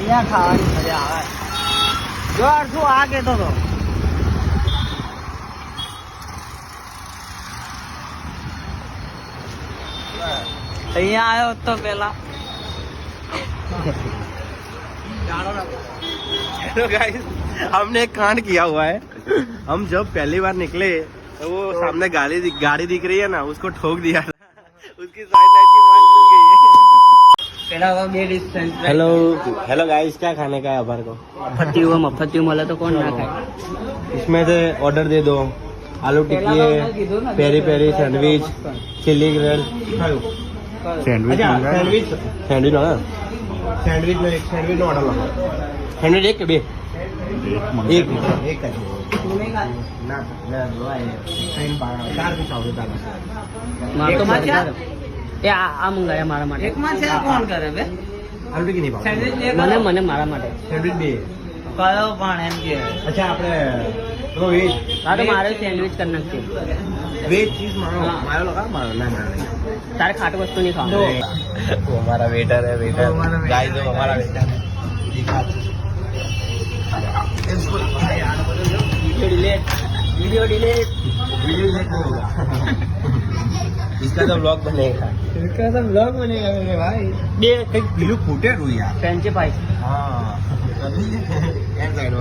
અહીંયા ખાવાની મજા આવે. જો શું આ કહેતો હતો અહીંયા આવ્યો તો પેલા. हेलो गाइस, हमने एक कांड किया हुआ है. हम जब पहली बार निकले तो वो सामने गाड़ी दिख रही है ना, उसको ठोक दिया था. उसकी साइड लाइट की मार टूट गई है. हेलो हेलो गाइस, क्या खाने का है हमारे को? મફતિયું મળે તો કોણ ના ખાય. इसमें से ऑर्डर दे दो. आलू टिक्की है, peri peri sandwich, chilli grill. Sandwich sandwich sandwich ना सैंडविच में एक सैंडविच નો ઓર્ડર લખો. सैंडविच एक के બે? એક એક જ ના ના લોય ત્રણ બાર ચાર પીસ આવશે તારે. મારો માં એ આ મંગાયા મારા માટે. એકમાં છે કોણ કરે બે? આલુ ટિક્કી નહીં ભાવ. મને મારા માટે સેન્ડવિચ બે કયો પણ એમ કે. અચ્છા આપણે તો વેજ. હા તો મારે સેન્ડવિચ કરી નાખજો. વેજ ચીઝ મારો મારો લગા મારો ના મારો તારે ખાટું વસ્તુ નહીં ખાવાનું. वो हमारा वेटर है. वेटर गाइस, वो हमारा वेटर है. वीडियो डिलीट इसका तो ब्लॉग बनेगा. मेरे भाई. બે કઈક પીલું ફૂટેલું યાર. French fries. હા એમ સાઈડ